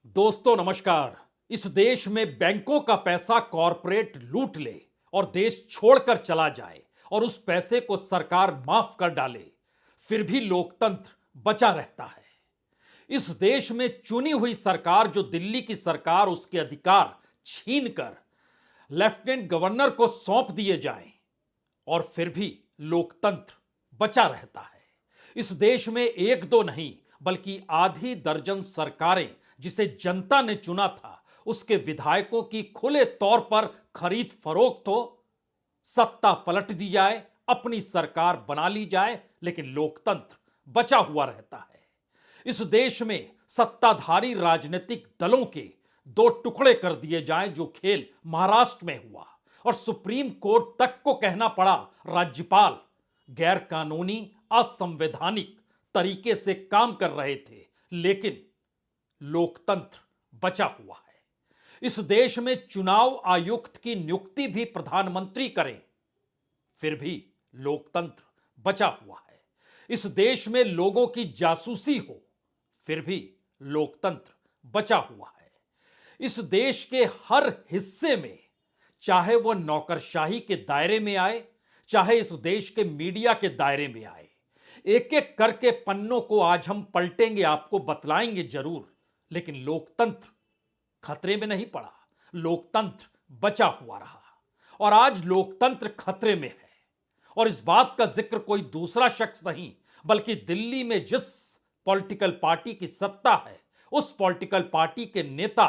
दोस्तों नमस्कार। इस देश में बैंकों का पैसा कॉरपोरेट लूट ले और देश छोड़कर चला जाए और उस पैसे को सरकार माफ कर डाले, फिर भी लोकतंत्र बचा रहता है। इस देश में चुनी हुई सरकार, जो दिल्ली की सरकार, उसके अधिकार छीनकर लेफ्टिनेंट गवर्नर को सौंप दिए जाएं और फिर भी लोकतंत्र बचा रहता है। इस देश में एक दो नहीं बल्कि आधी दर्जन सरकारें, जिसे जनता ने चुना था, उसके विधायकों की खुले तौर पर खरीद फरोख्त हो, सत्ता पलट दी जाए, अपनी सरकार बना ली जाए, लेकिन लोकतंत्र बचा हुआ रहता है। इस देश में सत्ताधारी राजनीतिक दलों के दो टुकड़े कर दिए जाएं, जो खेल महाराष्ट्र में हुआ और सुप्रीम कोर्ट तक को कहना पड़ा राज्यपाल गैर कानूनी असंवैधानिक तरीके से काम कर रहे थे, लेकिन लोकतंत्र बचा हुआ है। इस देश में चुनाव आयुक्त की नियुक्ति भी प्रधानमंत्री करें, फिर भी लोकतंत्र बचा हुआ है। इस देश में लोगों की जासूसी हो, फिर भी लोकतंत्र बचा हुआ है। इस देश के हर हिस्से में, चाहे वह नौकरशाही के दायरे में आए, चाहे इस देश के मीडिया के दायरे में आए, एक एक करके पन्नों को आज हम पलटेंगे, आपको बतलाएंगे जरूर, लेकिन लोकतंत्र खतरे में नहीं पड़ा, लोकतंत्र बचा हुआ रहा। और आज लोकतंत्र खतरे में है, और इस बात का जिक्र कोई दूसरा शख्स नहीं बल्कि दिल्ली में जिस पॉलिटिकल पार्टी की सत्ता है, उस पॉलिटिकल पार्टी के नेता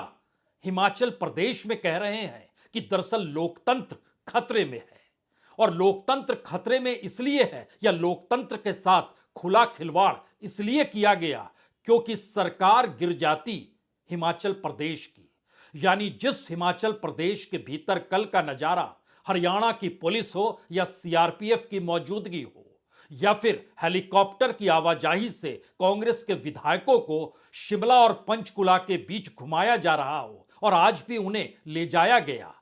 हिमाचल प्रदेश में कह रहे हैं कि दरअसल लोकतंत्र खतरे में है। और लोकतंत्र खतरे में इसलिए है, या लोकतंत्र के साथ खुला खिलवाड़ इसलिए किया गया, क्योंकि सरकार गिर जाती हिमाचल प्रदेश की, यानी जिस हिमाचल प्रदेश के भीतर कल का नजारा हरियाणा की पुलिस हो या सीआरपीएफ की मौजूदगी हो, या फिर हेलीकॉप्टर की आवाजाही से कांग्रेस के विधायकों को शिमला और पंचकुला के बीच घुमाया जा रहा हो और आज भी उन्हें ले जाया गया,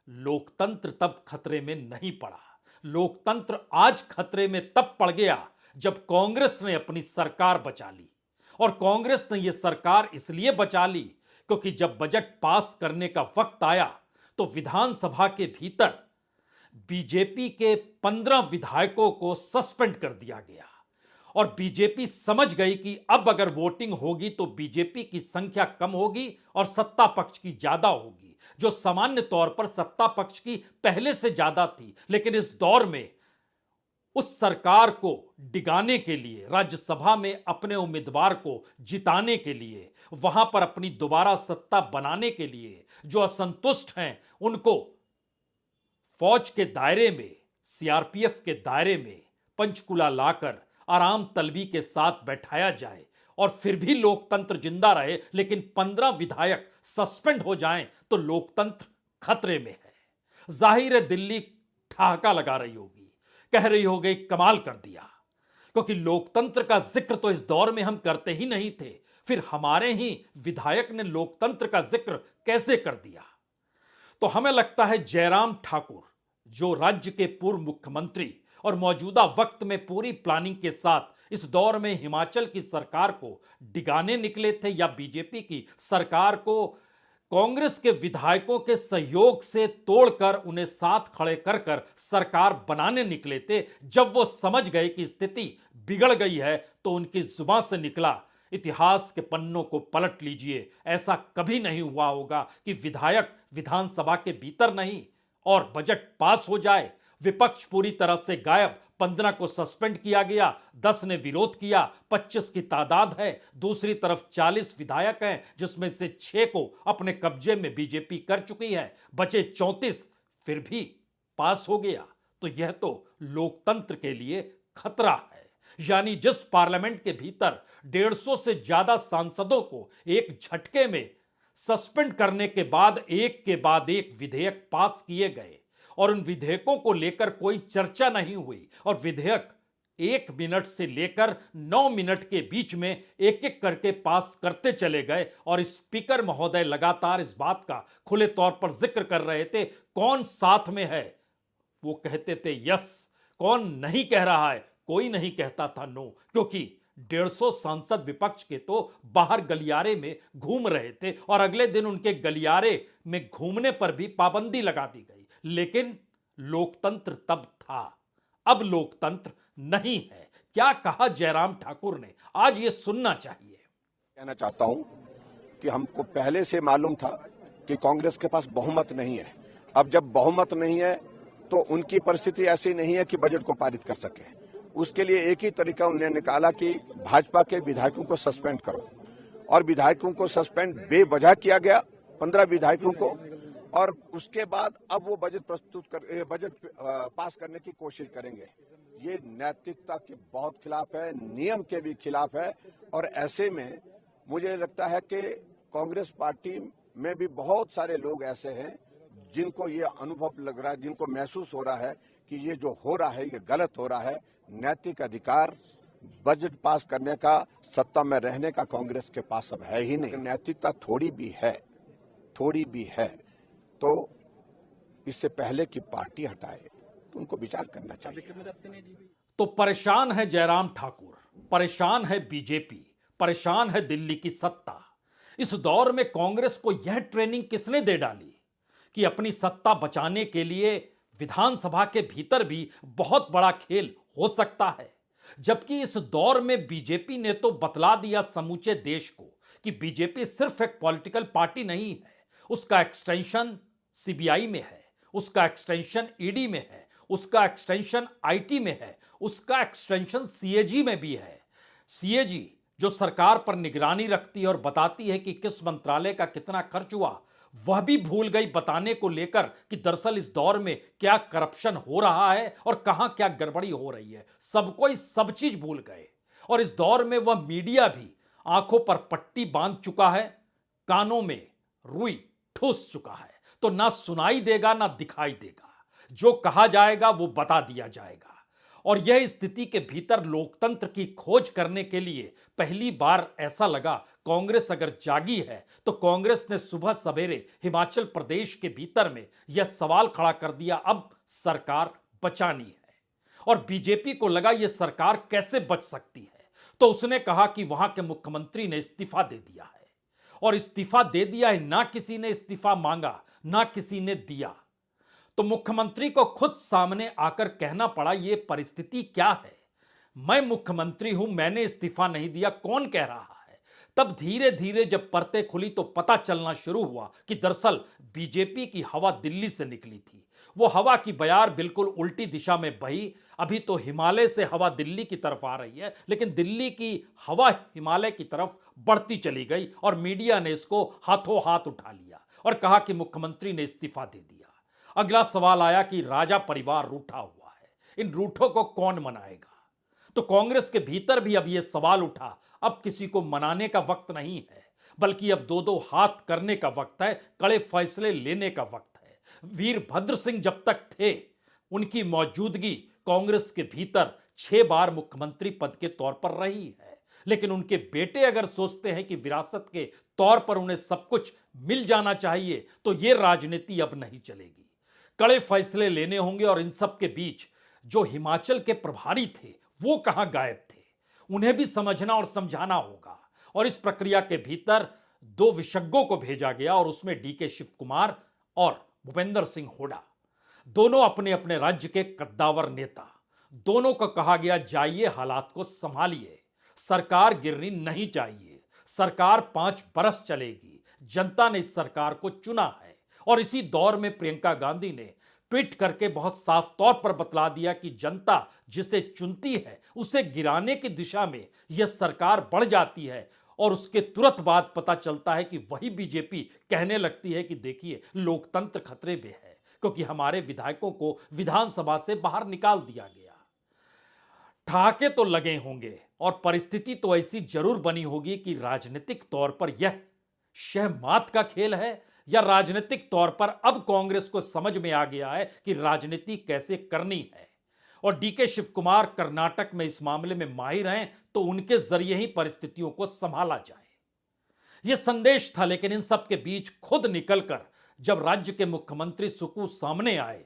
लोकतंत्र तब खतरे में नहीं पड़ा। लोकतंत्र आज खतरे में तब पड़ गया जब कांग्रेस ने अपनी सरकार बचा ली। और कांग्रेस ने यह सरकार इसलिए बचा ली क्योंकि जब बजट पास करने का वक्त आया तो विधानसभा के भीतर बीजेपी के 15 विधायकों को सस्पेंड कर दिया गया। और बीजेपी समझ गई कि अब अगर वोटिंग होगी तो बीजेपी की संख्या कम होगी और सत्ता पक्ष की ज्यादा होगी, जो सामान्य तौर पर सत्ता पक्ष की पहले से ज्यादा थी। लेकिन इस दौर में उस सरकार को डिगाने के लिए, राज्यसभा में अपने उम्मीदवार को जिताने के लिए, वहां पर अपनी दोबारा सत्ता बनाने के लिए जो असंतुष्ट हैं, उनको फौज के दायरे में, सीआरपीएफ के दायरे में पंचकुला लाकर आराम तलबी के साथ बैठाया जाए और फिर भी लोकतंत्र जिंदा रहे, लेकिन 15 विधायक सस्पेंड हो जाएं तो लोकतंत्र खतरे में है। जाहिर है दिल्ली ठहाका लगा रही होगी, कह रही होगी कमाल कर दिया, क्योंकि लोकतंत्र का जिक्र तो इस दौर में हम करते ही नहीं थे, फिर हमारे ही विधायक ने लोकतंत्र का जिक्र कैसे कर दिया। तो हमें लगता है जयराम ठाकुर, जो राज्य के पूर्व मुख्यमंत्री और मौजूदा वक्त में पूरी प्लानिंग के साथ इस दौर में हिमाचल की सरकार को डिगाने निकले थे, या बीजेपी की सरकार को कांग्रेस के विधायकों के सहयोग से तोड़कर उन्हें साथ खड़े कर कर सरकार बनाने निकले थे, जब वो समझ गए कि स्थिति बिगड़ गई है तो उनकी जुबान से निकला, इतिहास के पन्नों को पलट लीजिए, ऐसा कभी नहीं हुआ होगा कि विधायक विधानसभा के भीतर नहीं और बजट पास हो जाए, विपक्ष पूरी तरह से गायब, 15 को सस्पेंड किया गया, 10 ने विरोध किया, 25 की तादाद है, दूसरी तरफ 40 विधायक हैं जिसमें से 6 को अपने कब्जे में बीजेपी कर चुकी है, बचे 34, फिर भी पास हो गया। तो यह तो लोकतंत्र के लिए खतरा है। यानी जिस पार्लियामेंट के भीतर 150 से ज्यादा सांसदों को एक झटके में सस्पेंड करने के बाद एक के बाद एक विधेयक पास किए गए और उन विधेयकों को लेकर कोई चर्चा नहीं हुई, और विधेयक 1 मिनट से लेकर 9 मिनट के बीच में एक एक करके पास करते चले गए, और स्पीकर महोदय लगातार इस बात का खुले तौर पर जिक्र कर रहे थे, कौन साथ में है वो कहते थे यस, कौन नहीं कह रहा है, कोई नहीं कहता था नो, क्योंकि 150 सांसद विपक्ष के तो बाहर गलियारे में घूम रहे थे और अगले दिन उनके गलियारे में घूमने पर भी पाबंदी लगा दी गई। लेकिन लोकतंत्र तब था, अब लोकतंत्र नहीं है। क्या कहा जयराम ठाकुर ने, आज ये सुनना चाहिए। कहना चाहता हूं कि हमको पहले से मालूम था कि कांग्रेस के पास बहुमत नहीं है। अब जब बहुमत नहीं है तो उनकी परिस्थिति ऐसी नहीं है कि बजट को पारित कर सके। उसके लिए एक ही तरीका उन्होंने निकाला कि भाजपा के विधायकों को सस्पेंड करो, और विधायकों को सस्पेंड बेवजह किया गया, 15 विधायकों को। और उसके बाद अब वो बजट पास करने की कोशिश करेंगे। ये नैतिकता के बहुत खिलाफ है, नियम के भी खिलाफ है। और ऐसे में मुझे लगता है कि कांग्रेस पार्टी में भी बहुत सारे लोग ऐसे हैं जिनको ये अनुभव लग रहा है, जिनको महसूस हो रहा है कि ये जो हो रहा है ये गलत हो रहा है। नैतिक अधिकार बजट पास करने का, सत्ता में रहने का कांग्रेस के पास अब है ही नहीं। नैतिकता थोड़ी भी है तो इससे पहले की पार्टी हटाए तो उनको विचार करना चाहिए। तो परेशान है जयराम ठाकुर, परेशान है बीजेपी, परेशान है दिल्ली की सत्ता। इस दौर में कांग्रेस को यह ट्रेनिंग किसने दे डाली कि अपनी सत्ता बचाने के लिए विधानसभा के भीतर भी बहुत बड़ा खेल हो सकता है। जबकि इस दौर में बीजेपी ने तो बतला दिया समूचे देश को कि बीजेपी सिर्फ एक पॉलिटिकल पार्टी नहीं है, उसका एक्सटेंशन सीबीआई में है, उसका एक्सटेंशन ईडी में है, उसका एक्सटेंशन आईटी में है, उसका एक्सटेंशन सीएजी में भी है। सीएजी जो सरकार पर निगरानी रखती है और बताती है कि किस मंत्रालय का कितना खर्च हुआ, वह भी भूल गई बताने को लेकर कि दरअसल इस दौर में क्या करप्शन हो रहा है और कहां क्या गड़बड़ी हो रही है। सबको सब चीज भूल गए। और इस दौर में वह मीडिया भी आंखों पर पट्टी बांध चुका है, कानों में रुई ठूस चुका है। तो ना सुनाई देगा ना दिखाई देगा, जो कहा जाएगा वो बता दिया जाएगा। और यह स्थिति के भीतर लोकतंत्र की खोज करने के लिए पहली बार ऐसा लगा कांग्रेस अगर जागी है तो कांग्रेस ने सुबह सवेरे हिमाचल प्रदेश के भीतर में यह सवाल खड़ा कर दिया, अब सरकार बचानी है। और बीजेपी को लगा यह सरकार कैसे बच सकती है, तो उसने कहा कि वहां के मुख्यमंत्री ने इस्तीफा दे दिया है। और इस्तीफा दे दिया है, ना किसी ने इस्तीफा मांगा ना किसी ने दिया। तो मुख्यमंत्री को खुद सामने आकर कहना पड़ा यह परिस्थिति क्या है, मैं मुख्यमंत्री हूं, मैंने इस्तीफा नहीं दिया, कौन कह रहा है। तब धीरे धीरे जब परतें खुली तो पता चलना शुरू हुआ कि दरअसल बीजेपी की हवा दिल्ली से निकली थी। वो हवा की बयार बिल्कुल उल्टी दिशा में बही। अभी तो हिमालय से हवा दिल्ली की तरफ आ रही है, लेकिन दिल्ली की हवा हिमालय की तरफ बढ़ती चली गई और मीडिया ने इसको हाथों हाथ उठा लिया और कहा कि मुख्यमंत्री ने इस्तीफा दे दिया। अगला सवाल आया कि राजा परिवार रूठा हुआ है, इन रूठों को कौन मनाएगा। तो कांग्रेस के भीतर भी अब यह सवाल उठा, अब किसी को मनाने का वक्त नहीं है, बल्कि अब दो दो हाथ करने का वक्त है, कड़े फैसले लेने का वक्त है। वीरभद्र सिंह जब तक थे, उनकी मौजूदगी कांग्रेस के भीतर 6 बार मुख्यमंत्री पद के तौर पर रही है। लेकिन उनके बेटे अगर सोचते हैं कि विरासत के तौर पर उन्हें सब कुछ मिल जाना चाहिए, तो यह राजनीति अब नहीं चलेगी। कड़े फैसले लेने होंगे। और इन सब के बीच जो हिमाचल के प्रभारी थे वो कहां गायब थे, उन्हें भी समझना और समझाना होगा। और इस प्रक्रिया के भीतर 2 विशेषज्ञों को भेजा गया और उसमें डीके शिव कुमार और भूपेंद्र सिंह हुड्डा, दोनों अपने अपने राज्य के कद्दावर नेता। दोनों को कहा गया जाइए हालात को संभालिए, सरकार गिरनी नहीं चाहिए, सरकार 5 बरस चलेगी, जनता ने इस सरकार को चुना है। और इसी दौर में प्रियंका गांधी ने ट्वीट करके बहुत साफ तौर पर बतला दिया कि जनता जिसे चुनती है उसे गिराने की दिशा में यह सरकार बढ़ जाती है। और उसके तुरंत बाद पता चलता है कि वही बीजेपी कहने लगती है कि देखिए लोकतंत्र खतरे में है, क्योंकि हमारे विधायकों को विधानसभा से बाहर निकाल दिया गया। ठहाके तो लगे होंगे और परिस्थिति तो ऐसी जरूर बनी होगी कि राजनीतिक तौर पर यह शहमात का खेल है, या राजनीतिक तौर पर अब कांग्रेस को समझ में आ गया है कि राजनीति कैसे करनी है। और डीके शिव कुमार कर्नाटक में इस मामले में माहिर हैं, तो उनके जरिए ही परिस्थितियों को संभाला जाए, यह संदेश था। लेकिन इन सब के बीच खुद निकलकर जब राज्य के मुख्यमंत्री सुक्खू सामने आए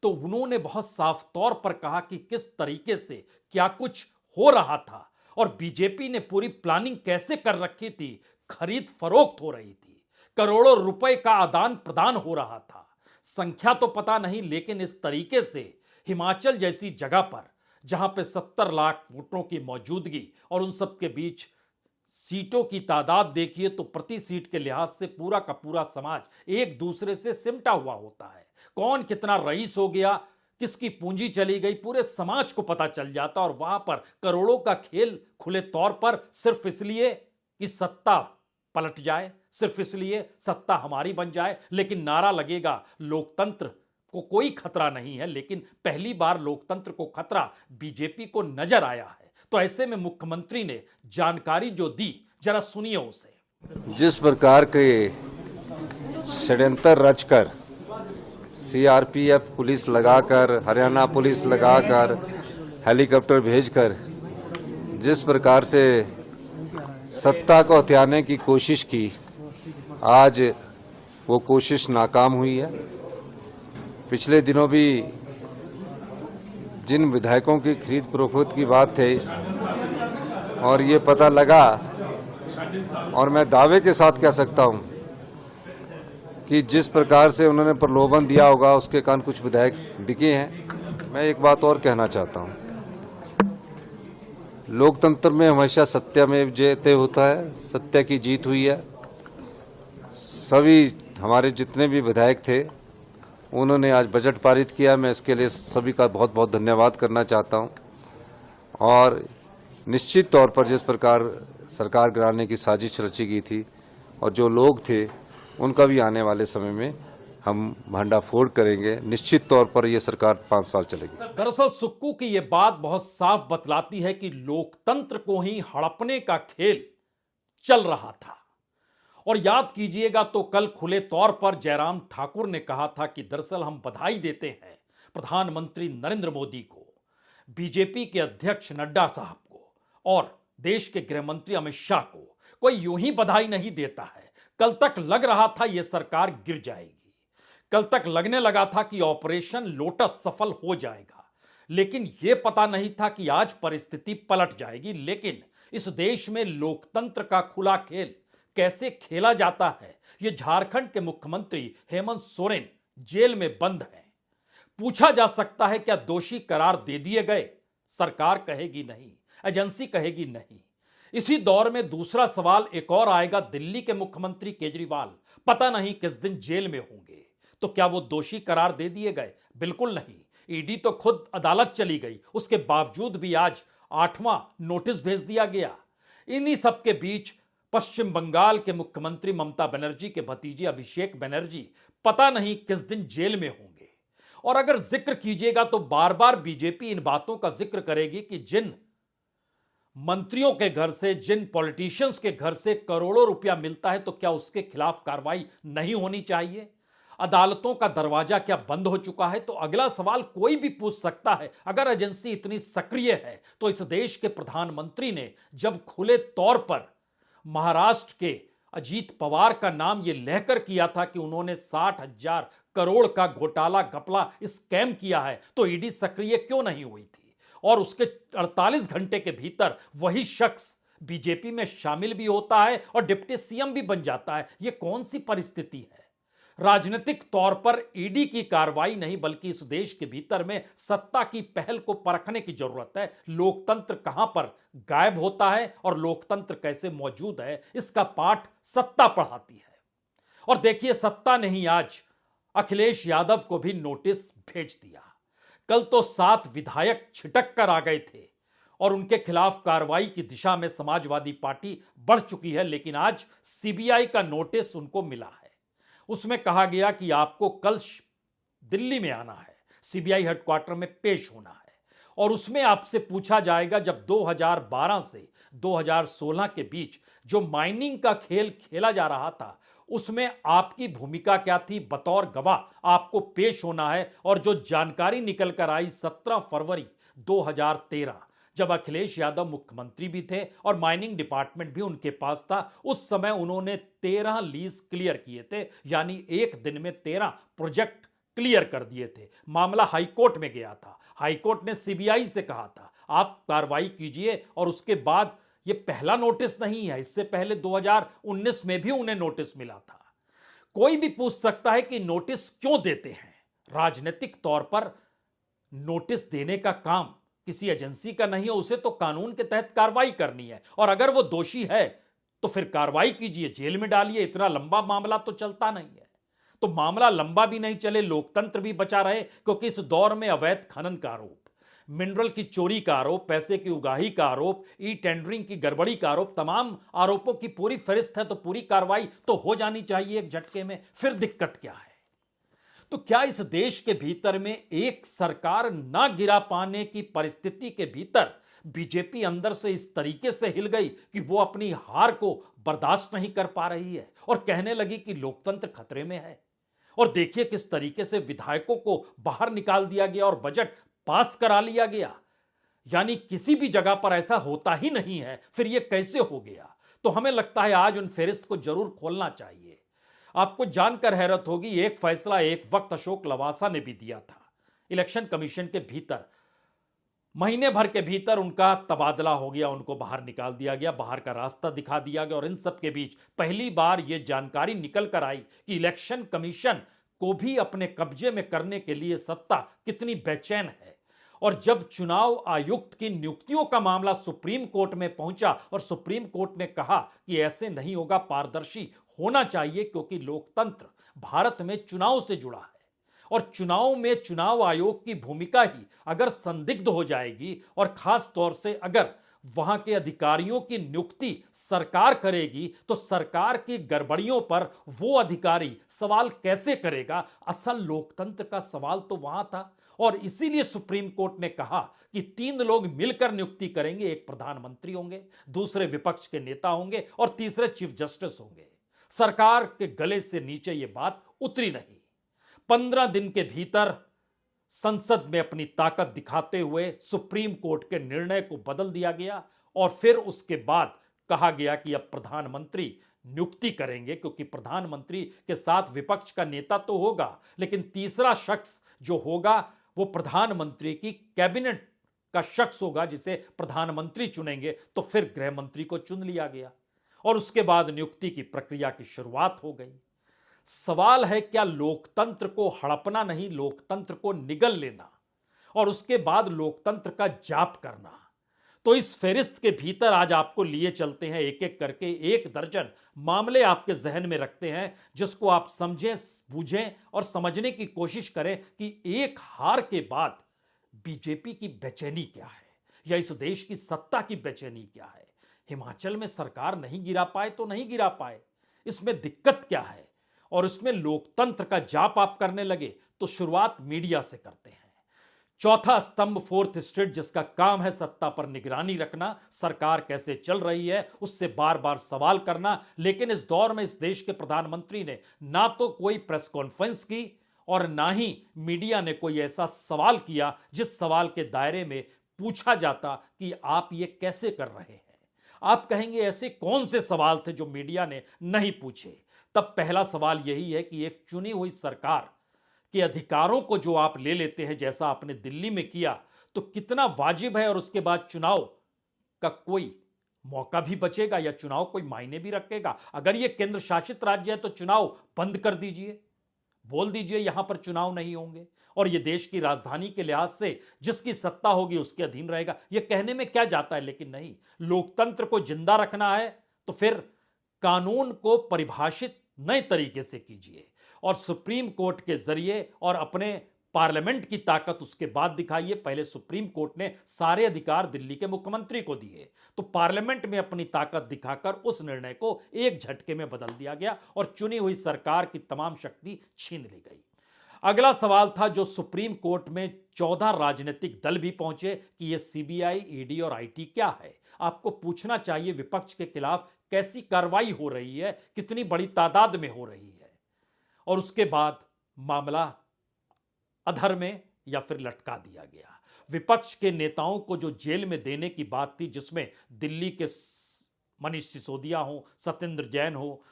तो उन्होंने बहुत साफ तौर पर कहा कि किस तरीके से क्या कुछ हो रहा था और बीजेपी ने पूरी प्लानिंग कैसे कर रखी थी। खरीद फरोख्त हो रही थी, करोड़ों रुपए का आदान प्रदान हो रहा था। संख्या तो पता नहीं, लेकिन इस तरीके से हिमाचल जैसी जगह पर जहां पे 70 लाख वोटरों की मौजूदगी और उन सब के बीच सीटों की तादाद देखिए तो प्रति सीट के लिहाज से पूरा का पूरा समाज एक दूसरे से सिमटा हुआ होता है। कौन कितना रईस हो गया, किसकी पूंजी चली गई, पूरे समाज को पता चल जाता। और वहां पर करोड़ों का खेल खुले तौर पर सिर्फ इसलिए कि सत्ता पलट जाए, सिर्फ इसलिए सत्ता हमारी बन जाए। लेकिन नारा लगेगा लोकतंत्र को कोई खतरा नहीं है, लेकिन पहली बार लोकतंत्र को खतरा बीजेपी को नजर आया है। तो ऐसे में मुख्यमंत्री ने जानकारी जो दी, जरा सुनिए उसे। जिस प्रकार के षड्यंत्र रचकर सीआरपीएफ पुलिस लगाकर, हरियाणा पुलिस लगाकर, हेलीकॉप्टर भेजकर जिस प्रकार से सत्ता को हथियाने की कोशिश की, आज वो कोशिश नाकाम हुई है। पिछले दिनों भी जिन विधायकों की खरीद फरोख्त की बात थी और ये पता लगा, और मैं दावे के साथ कह सकता हूं कि जिस प्रकार से उन्होंने प्रलोभन दिया होगा उसके कारण कुछ विधायक बिके हैं। मैं एक बात और कहना चाहता हूं, लोकतंत्र में हमेशा सत्यमेव जयते होता है, सत्य की जीत हुई है। सभी हमारे जितने भी विधायक थे उन्होंने आज बजट पारित किया। मैं इसके लिए सभी का बहुत बहुत धन्यवाद करना चाहता हूं। और निश्चित तौर पर जिस प्रकार सरकार गिराने की साजिश रची गई थी और जो लोग थे उनका भी आने वाले समय में हम भंडाफोड़ करेंगे। निश्चित तौर पर यह सरकार 5 साल चलेगी। दरअसल सुक्कू की यह बात बहुत साफ बतलाती है कि लोकतंत्र को ही हड़पने का खेल चल रहा था। और याद कीजिएगा तो कल खुले तौर पर जयराम ठाकुर ने कहा था कि दरअसल हम बधाई देते हैं प्रधानमंत्री नरेंद्र मोदी को, बीजेपी के अध्यक्ष नड्डा साहब को और देश के गृह मंत्री अमित शाह को। कोई यूं ही बधाई नहीं देता है। कल तक लग रहा था यह सरकार गिर जाएगी, कल तक लगने लगा था कि ऑपरेशन लोटस सफल हो जाएगा, लेकिन यह पता नहीं था कि आज परिस्थिति पलट जाएगी। लेकिन इस देश में लोकतंत्र का खुला खेल कैसे खेला जाता है, यह झारखंड के मुख्यमंत्री हेमंत सोरेन जेल में बंद हैं। पूछा जा सकता है क्या दोषी करार दे दिए गए? सरकार कहेगी नहीं, एजेंसी कहेगी नहीं। इसी दौर में दूसरा सवाल एक और आएगा, दिल्ली के मुख्यमंत्री केजरीवाल पता नहीं किस दिन जेल में होंगे। तो क्या वो दोषी करार दे दिए गए? बिल्कुल नहीं। ईडी तो खुद अदालत चली गई, उसके बावजूद भी आज 8वां नोटिस भेज दिया गया। इन्हीं सबके बीच पश्चिम बंगाल के मुख्यमंत्री ममता बनर्जी के भतीजे अभिषेक बनर्जी पता नहीं किस दिन जेल में होंगे। और अगर जिक्र कीजिएगा तो बार बार बीजेपी इन बातों का जिक्र करेगी कि जिन मंत्रियों के घर से, जिन पॉलिटिशियंस के घर से करोड़ों रुपया मिलता है, तो क्या उसके खिलाफ कार्रवाई नहीं होनी चाहिए? अदालतों का दरवाजा क्या बंद हो चुका है? तो अगला सवाल कोई भी पूछ सकता है, अगर एजेंसी इतनी सक्रिय है तो इस देश के प्रधानमंत्री ने जब खुले तौर पर महाराष्ट्र के अजीत पवार का नाम यह लेकर किया था कि उन्होंने 60,000 करोड़ का घोटाला घपला स्कैम किया है, तो ईडी सक्रिय क्यों नहीं हुई थी? और उसके 48 घंटे के भीतर वही शख्स बीजेपी में शामिल भी होता है और डिप्टी सीएम भी बन जाता है। यह कौन सी परिस्थिति है? राजनीतिक तौर पर ईडी की कार्रवाई नहीं, बल्कि इस देश के भीतर में सत्ता की पहल को परखने की जरूरत है। लोकतंत्र कहां पर गायब होता है और लोकतंत्र कैसे मौजूद है, इसका पाठ सत्ता पढ़ाती है। और देखिए, सत्ता ने ही आज अखिलेश यादव को भी नोटिस भेज दिया। कल तो 7 विधायक छिटक कर आ गए थे और उनके खिलाफ कार्रवाई की दिशा में समाजवादी पार्टी बढ़ चुकी है। लेकिन आज सीबीआई का नोटिस उनको मिला है। उसमें कहा गया कि आपको कल दिल्ली में आना है, सीबीआई हेडक्वार्टर में पेश होना है और उसमें आपसे पूछा जाएगा जब 2012 से 2016 के बीच जो माइनिंग का खेल खेला जा रहा था, उसमें आपकी भूमिका क्या थी? बतौर गवाह आपको पेश होना है। और जो जानकारी निकल कर आई 17 फरवरी 2013, जब अखिलेश यादव मुख्यमंत्री भी थे और माइनिंग डिपार्टमेंट भी उनके पास था, उस समय उन्होंने 13 लीज क्लियर किए थे, यानी एक दिन में 13 प्रोजेक्ट क्लियर कर दिए थे। मामला हाईकोर्ट में गया था, हाईकोर्ट ने सीबीआई से कहा था आप कार्रवाई कीजिए, और उसके बाद ये पहला नोटिस नहीं है, इससे पहले 2019 में भी उन्हें नोटिस मिला था। कोई भी पूछ सकता है कि नोटिस क्यों देते हैं। राजनीतिक तौर पर नोटिस देने का काम किसी एजेंसी का नहीं है, उसे तो कानून के तहत कार्रवाई करनी है, और अगर वो दोषी है तो फिर कार्रवाई कीजिए, जेल में डालिए। इतना लंबा मामला तो चलता नहीं है। तो मामला लंबा भी नहीं चले, लोकतंत्र भी बचा रहे, क्योंकि इस दौर में अवैध खनन का आरोप, मिनरल की चोरी का आरोप, पैसे की उगाही का आरोप, ई टेंडरिंग की गड़बड़ी का आरोप, तमाम आरोपों की पूरी फहरिस्त है, तो पूरी कार्रवाई तो हो जानी चाहिए एक झटके में। फिर दिक्कत क्या है? तो क्या इस देश के भीतर में एक सरकार ना गिरा पाने की परिस्थिति के भीतर बीजेपी अंदर से इस तरीके से हिल गई कि वो अपनी हार को बर्दाश्त नहीं कर पा रही है और कहने लगी कि लोकतंत्र खतरे में है? और देखिए किस तरीके से विधायकों को बाहर निकाल दिया गया और बजट पास करा लिया गया। यानी किसी भी जगह पर ऐसा होता ही नहीं है, फिर यह कैसे हो गया? तो हमें लगता है आज उन फेरिस्त को जरूर खोलना चाहिए। आपको जानकर हैरत होगी, एक फैसला एक वक्त अशोक लवासा ने भी दिया था। इलेक्शन कमीशन के भीतर महीने भर के भीतर उनका तबादला हो गया, उनको बाहर निकाल दिया गया, बाहर का रास्ता दिखा दिया गया, और इन सब के बीच पहली बार यह जानकारी निकल कर आई कि इलेक्शन कमीशन को भी अपने कब्जे में करने के लिए सत्ता कितनी बेचैन है। और जब चुनाव आयुक्त की नियुक्तियों का मामला सुप्रीम कोर्ट में पहुंचा और सुप्रीम कोर्ट ने कहा कि ऐसे नहीं होगा, पारदर्शी होना चाहिए, क्योंकि लोकतंत्र भारत में चुनाव से जुड़ा है, और चुनाव में चुनाव आयोग की भूमिका ही अगर संदिग्ध हो जाएगी, और खास तौर से अगर वहां के अधिकारियों की नियुक्ति सरकार करेगी, तो सरकार की गड़बड़ियों पर वो अधिकारी सवाल कैसे करेगा? असल लोकतंत्र का सवाल तो वहां था। और इसीलिए सुप्रीम कोर्ट ने कहा कि 3 लोग मिलकर नियुक्ति करेंगे, एक प्रधानमंत्री होंगे, दूसरे विपक्ष के नेता होंगे, और तीसरे चीफ जस्टिस होंगे। सरकार के गले से नीचे यह बात उतरी नहीं। 15 दिन के भीतर संसद में अपनी ताकत दिखाते हुए सुप्रीम कोर्ट के निर्णय को बदल दिया गया, और फिर उसके बाद कहा गया कि अब प्रधानमंत्री नियुक्ति करेंगे, क्योंकि प्रधानमंत्री के साथ विपक्ष का नेता तो होगा, लेकिन तीसरा शख्स जो होगा वो प्रधानमंत्री की कैबिनेट का शख्स होगा, जिसे प्रधानमंत्री चुनेंगे। तो फिर गृह मंत्री को चुन लिया गया, और उसके बाद नियुक्ति की प्रक्रिया की शुरुआत हो गई। सवाल है, क्या लोकतंत्र को हड़पना नहीं, लोकतंत्र को निगल लेना और उसके बाद लोकतंत्र का जाप करना? तो इस फेरिस्त के भीतर आज आपको लिए चलते हैं, एक एक करके 1 दर्जन मामले आपके जहन में रखते हैं, जिसको आप समझें, बूझें और समझने की कोशिश करें कि एक हार के बाद बीजेपी की बेचैनी क्या है, या इस देश की सत्ता की बेचैनी क्या है। हिमाचल में सरकार नहीं गिरा पाए तो नहीं गिरा पाए, इसमें दिक्कत क्या है? और उसमें लोकतंत्र का जाप आप करने लगे तो शुरुआत मीडिया से करते हैं। चौथा स्तंभ, फोर्थ स्टेट, जिसका काम है सत्ता पर निगरानी रखना, सरकार कैसे चल रही है उससे बार बार सवाल करना। लेकिन इस दौर में इस देश के प्रधानमंत्री ने ना तो कोई प्रेस कॉन्फ्रेंस की और ना ही मीडिया ने कोई ऐसा सवाल किया जिस सवाल के दायरे में पूछा जाता कि आप ये कैसे कर रहे हैं। आप कहेंगे ऐसे कौन से सवाल थे जो मीडिया ने नहीं पूछे? तब पहला सवाल यही है कि एक चुनी हुई सरकार के अधिकारों को जो आप ले लेते हैं, जैसा आपने दिल्ली में किया, तो कितना वाजिब है? और उसके बाद चुनाव का कोई मौका भी बचेगा या चुनाव कोई मायने भी रखेगा? अगर यह केंद्र शासित राज्य है तो चुनाव बंद कर दीजिए, बोल दीजिए यहां पर चुनाव नहीं होंगे, और यह देश की राजधानी के लिहाज से जिसकी सत्ता होगी उसके अधीन रहेगा। यह कहने में क्या जाता है? लेकिन नहीं, लोकतंत्र को जिंदा रखना है तो फिर कानून को परिभाषित नए तरीके से कीजिए, और सुप्रीम कोर्ट के जरिए और अपने पार्लियामेंट की ताकत उसके बाद दिखाइए। पहले सुप्रीम कोर्ट ने सारे अधिकार दिल्ली के मुख्यमंत्री को दिए, तो पार्लियामेंट में अपनी ताकत दिखाकर उस निर्णय को एक झटके में बदल दिया गया और चुनी हुई सरकार की तमाम शक्ति छीन ली गई। अगला सवाल था जो सुप्रीम कोर्ट में 14 राजनीतिक दल भी पहुंचे कि यह सीबीआई, ईडी और आईटी क्या है। आपको पूछना चाहिए विपक्ष के खिलाफ कैसी कार्रवाई हो रही है, कितनी बड़ी तादाद में हो रही है, और उसके बाद मामला अधर में या फिर लटका दिया गया। विपक्ष के नेताओं को जो जेल में देने की बात थी, जिसमें दिल्ली के मनीष सिसोदिया हो, सत्येंद्र जैन हो,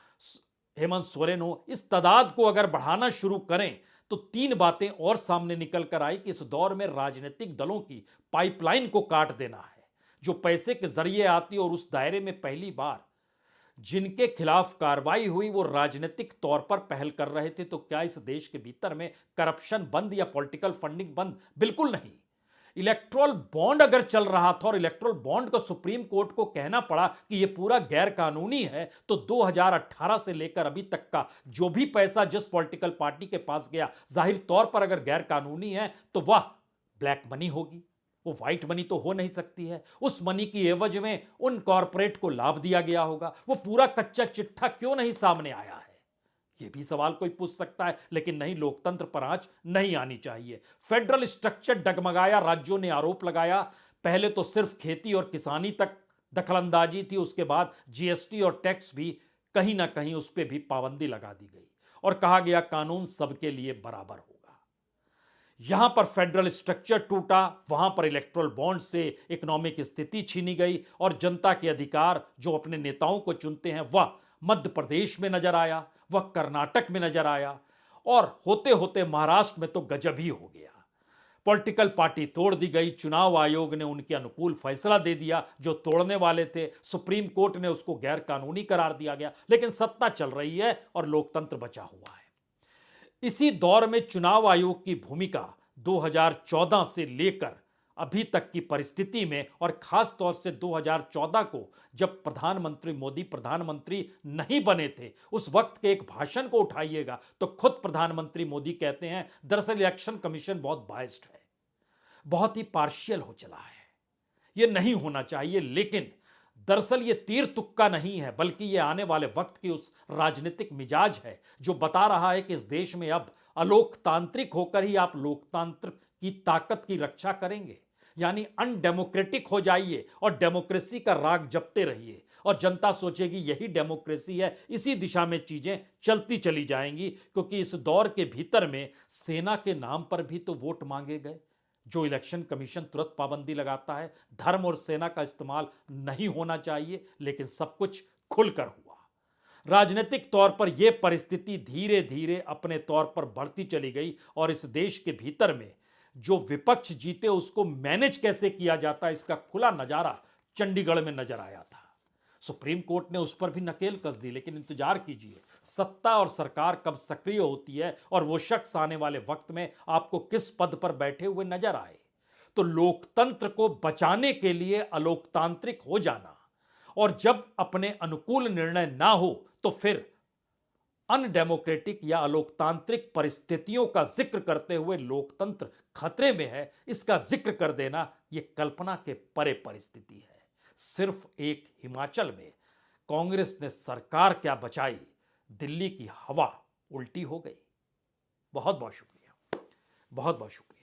हेमंत सोरेन हो, इस तादाद को अगर बढ़ाना शुरू करें तो 3 बातें और सामने निकल कर आई कि इस दौर में राजनीतिक दलों की पाइपलाइन को काट देना है, जो पैसे के जरिए आती और उस दायरे में पहली बार जिनके खिलाफ कार्रवाई हुई वो राजनीतिक तौर पर पहल कर रहे थे। तो क्या इस देश के भीतर में करप्शन बंद या पॉलिटिकल फंडिंग बंद? बिल्कुल नहीं। इलेक्ट्रोल बॉन्ड अगर चल रहा था और इलेक्ट्रोल बॉन्ड को सुप्रीम कोर्ट को कहना पड़ा कि यह पूरा गैर कानूनी है, तो 2018 से लेकर अभी तक का जो भी पैसा जिस पॉलिटिकल पार्टी के पास गया, जाहिर तौर पर अगर गैर कानूनी है तो वह ब्लैक मनी होगी, वो व्हाइट मनी तो हो नहीं सकती है। उस मनी की एवज में उन कॉरपोरेट को लाभ दिया गया होगा। वो पूरा कच्चा चिट्ठा क्यों नहीं सामने आया है, यह भी सवाल कोई पूछ सकता है। लेकिन नहीं, लोकतंत्र पर आंच नहीं आनी चाहिए। फेडरल स्ट्रक्चर डगमगाया, राज्यों ने आरोप लगाया। पहले तो सिर्फ खेती और किसानी तक दखलंदाजी थी, उसके बाद जीएसटी और टैक्स भी कहीं ना कहीं उस पर भी पाबंदी लगा दी गई और कहा गया कानून सबके लिए बराबर होगा। यहां पर फेडरल स्ट्रक्चर टूटा, वहां पर इलेक्ट्रोल बॉन्ड से इकोनॉमिक स्थिति छीनी गई और जनता के अधिकार जो अपने नेताओं को चुनते हैं वह मध्य प्रदेश में नजर आया, वह कर्नाटक में नजर आया और होते होते महाराष्ट्र में तो गजब ही हो गया। पॉलिटिकल पार्टी तोड़ दी गई, चुनाव आयोग ने उनके अनुकूल फैसला दे दिया, जो तोड़ने वाले थे सुप्रीम कोर्ट ने उसको गैर कानूनी करार दिया गया। लेकिन सत्ता चल रही है और लोकतंत्र बचा हुआ है। इसी दौर में चुनाव आयोग की भूमिका 2014 से लेकर अभी तक की परिस्थिति में और खास तौर से 2014 को जब प्रधानमंत्री मोदी प्रधानमंत्री नहीं बने थे, उस वक्त के एक भाषण को उठाइएगा तो खुद प्रधानमंत्री मोदी कहते हैं दरअसल इलेक्शन कमीशन बहुत बायस्ड है, बहुत ही पार्शियल हो चला है, यह नहीं होना चाहिए। लेकिन दरअसल ये तीर तुक्का नहीं है, बल्कि ये आने वाले वक्त की उस राजनीतिक मिजाज है जो बता रहा है कि इस देश में अब अलोकतांत्रिक होकर ही आप लोकतंत्र की ताकत की रक्षा करेंगे। यानी अनडेमोक्रेटिक हो जाइए और डेमोक्रेसी का राग जपते रहिए और जनता सोचेगी यही डेमोक्रेसी है, इसी दिशा में चीजें चलती चली जाएंगी। क्योंकि इस दौर के भीतर में सेना के नाम पर भी तो वोट मांगे गए, जो इलेक्शन कमीशन तुरंत पाबंदी लगाता है। धर्म और सेना का इस्तेमाल नहीं होना चाहिए, लेकिन सब कुछ खुलकर हुआ। राजनीतिक तौर पर यह परिस्थिति धीरे धीरे अपने तौर पर बढ़ती चली गई और इस देश के भीतर में जो विपक्ष जीते उसको मैनेज कैसे किया जाता है, इसका खुला नजारा चंडीगढ़ में नजर आया था। सुप्रीम कोर्ट ने उस पर भी नकेल कस दी। लेकिन इंतजार कीजिए, सत्ता और सरकार कब सक्रिय होती है और वो शख्स आने वाले वक्त में आपको किस पद पर बैठे हुए नजर आए। तो लोकतंत्र को बचाने के लिए अलोकतांत्रिक हो जाना और जब अपने अनुकूल निर्णय ना हो तो फिर अनडेमोक्रेटिक या अलोकतांत्रिक परिस्थितियों का जिक्र करते हुए लोकतंत्र खतरे में है, इसका जिक्र कर देना यह कल्पना के परे परिस्थिति है। सिर्फ एक हिमाचल में कांग्रेस ने सरकार क्या बचाई, दिल्ली की हवा उल्टी हो गई। बहुत बहुत शुक्रिया, बहुत बहुत शुक्रिया।